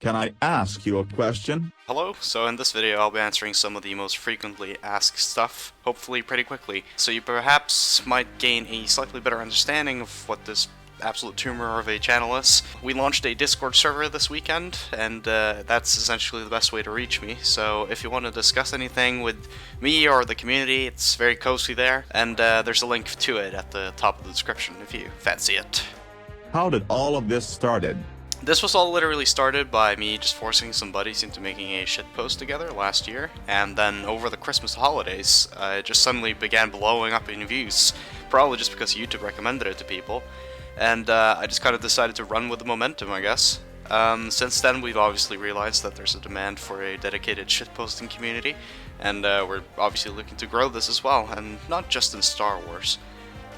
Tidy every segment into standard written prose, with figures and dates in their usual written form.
Can I ask you a question? Hello, so in this video I'll be answering some of the most frequently asked stuff, hopefully pretty quickly, so you perhaps might gain a slightly better understanding of what this absolute tumor of a channel is. We launched a Discord server this weekend, and that's essentially the best way to reach me, so if you want to discuss anything with me or the community, it's very cozy there, and there's a link to it at the top of the description if you fancy it. How did all of this started? This was all literally started by me just forcing some buddies into making a shitpost together last year, and then over the Christmas holidays, it just suddenly began blowing up in views, probably just because YouTube recommended it to people, and I just kind of decided to run with the momentum, I guess. Since then, we've obviously realized that there's a demand for a dedicated shitposting community, and we're obviously looking to grow this as well, and not just in Star Wars.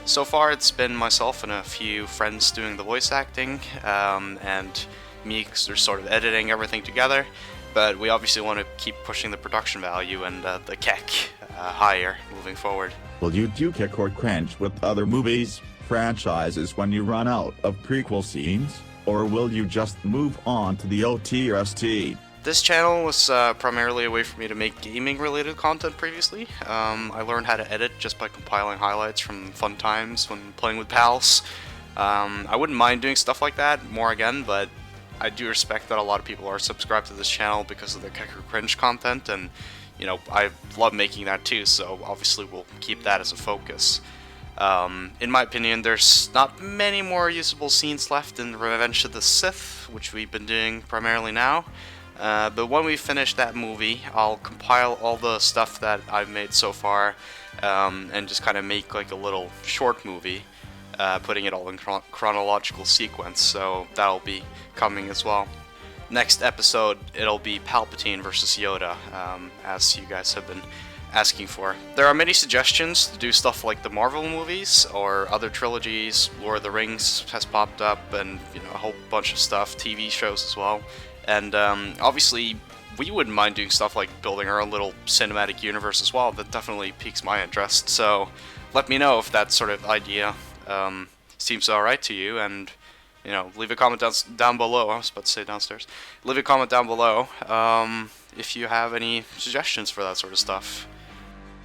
So far, it's been myself and a few friends doing the voice acting, and me just sort of editing everything together, but we obviously want to keep pushing the production value and the KEK higher moving forward. Will you do Kick or Cringe with other movies, franchises when you run out of prequel scenes, or will you just move on to the OT or ST? This channel was primarily a way for me to make gaming-related content previously. I learned how to edit just by compiling highlights from fun times when playing with pals. I wouldn't mind doing stuff like that more again, but I do respect that a lot of people are subscribed to this channel because of the Kick or Cringe content, and you know, I love making that too, so obviously we'll keep that as a focus. In my opinion, there's not many more usable scenes left in Revenge of the Sith, which we've been doing primarily now. But when we finish that movie, I'll compile all the stuff that I've made so far, and just kind of make like a little short movie, putting it all in chronological sequence, so that'll be coming as well. Next episode, it'll be Palpatine versus Yoda, as you guys have been asking for. There are many suggestions to do stuff like the Marvel movies, or other trilogies. Lord of the Rings has popped up, and you know, a whole bunch of stuff, TV shows as well. And obviously, we wouldn't mind doing stuff like building our own little cinematic universe as well. That definitely piques my interest. So let me know if that sort of idea seems alright to you, and you know, leave a comment down below. I was about to say downstairs. Leave a comment down below if you have any suggestions for that sort of stuff.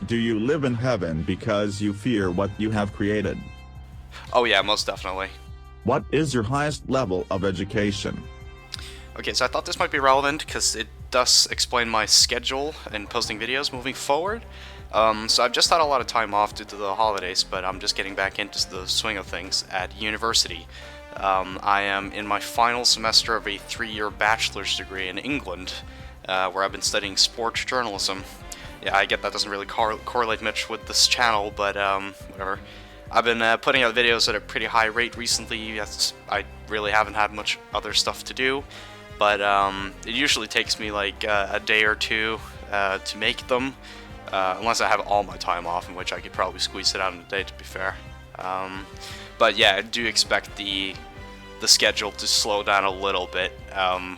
Do you live in heaven because you fear what you have created? Oh yeah, most definitely. What is your highest level of education? Okay, so I thought this might be relevant because it does explain my schedule and posting videos moving forward. So I've just had a lot of time off due to the holidays, but I'm just getting back into the swing of things at university. I am in my final semester of a 3-year bachelor's degree in England, where I've been studying sports journalism. Yeah, I get that doesn't really correlate much with this channel, but whatever. I've been putting out videos at a pretty high rate recently. I really haven't had much other stuff to do. But it usually takes me like a day or two to make them, unless I have all my time off, in which I could probably squeeze it out in a day, to be fair. But yeah, I do expect the schedule to slow down a little bit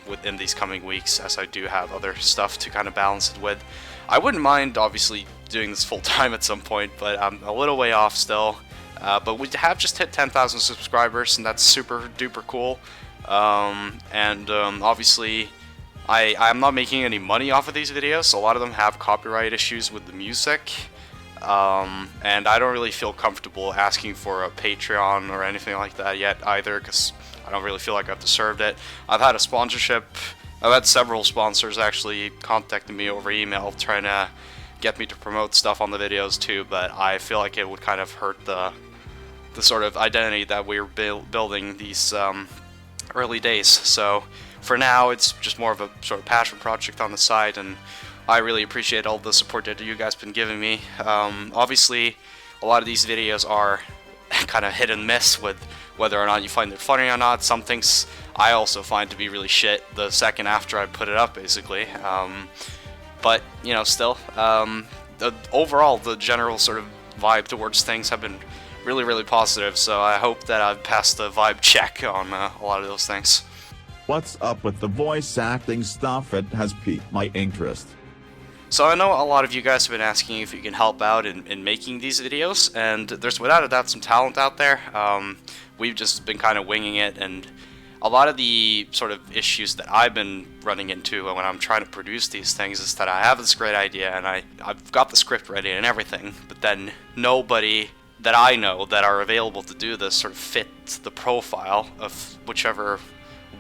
within these coming weeks, as I do have other stuff to kind of balance it with. I wouldn't mind, obviously, doing this full time at some point, but I'm a little way off still. But we have just hit 10,000 subscribers, and that's super duper cool. Obviously, I'm not making any money off of these videos, so a lot of them have copyright issues with the music, and I don't really feel comfortable asking for a Patreon or anything like that yet either, because I don't really feel like I've deserved it. I've had several sponsors actually contacting me over email trying to get me to promote stuff on the videos too, but I feel like it would kind of hurt the sort of identity that we're building these early days. So for now, it's just more of a sort of passion project on the side, and I really appreciate all the support that you guys been giving me. Obviously, a lot of these videos are kind of hit and miss with whether or not you find it funny or not. Some things I also find to be really shit the second after I put it up, basically. But you know, still, overall, the general sort of vibe towards things have been really, really positive, so I hope that I've passed the vibe check on a lot of those things. What's up with the voice acting stuff? It has piqued my interest. So I know a lot of you guys have been asking if you can help out in making these videos, and there's without a doubt some talent out there. We've just been kind of winging it, and a lot of the sort of issues that I've been running into when I'm trying to produce these things is that I have this great idea and I've got the script ready and everything, but then nobody that I know that are available to do this sort of fit the profile of whichever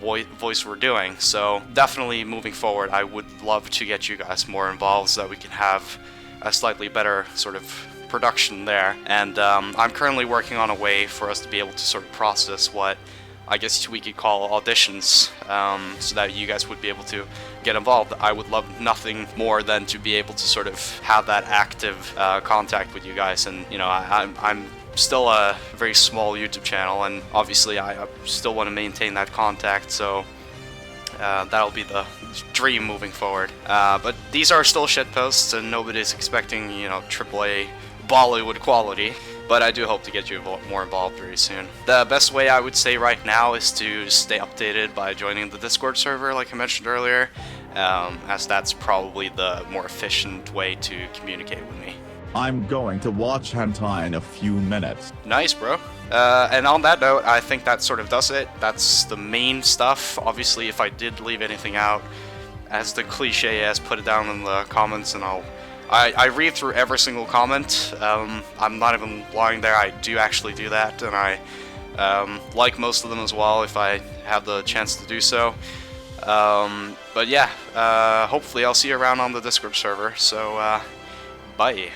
voice we're doing. So definitely moving forward, I would love to get you guys more involved so that we can have a slightly better sort of production there. And I'm currently working on a way for us to be able to sort of process what I guess we could call auditions, so that you guys would be able to get involved. I would love nothing more than to be able to sort of have that active contact with you guys. And you know, I'm still a very small YouTube channel, and obviously I still want to maintain that contact, so that'll be the dream moving forward. But these are still shitposts, and nobody's expecting, you know, AAA Bollywood quality, but I do hope to get you more involved very soon. The best way I would say right now is to stay updated by joining the Discord server, like I mentioned earlier, as that's probably the more efficient way to communicate with me. I'm going to watch hentai in a few minutes. Nice, bro. And on that note, I think that sort of does it. That's the main stuff. Obviously, if I did leave anything out, as the cliche is, put it down in the comments and I read through every single comment. I'm not even lying there, I do actually do that, and I like most of them as well if I have the chance to do so. But yeah, hopefully I'll see you around on the Discord server, so bye.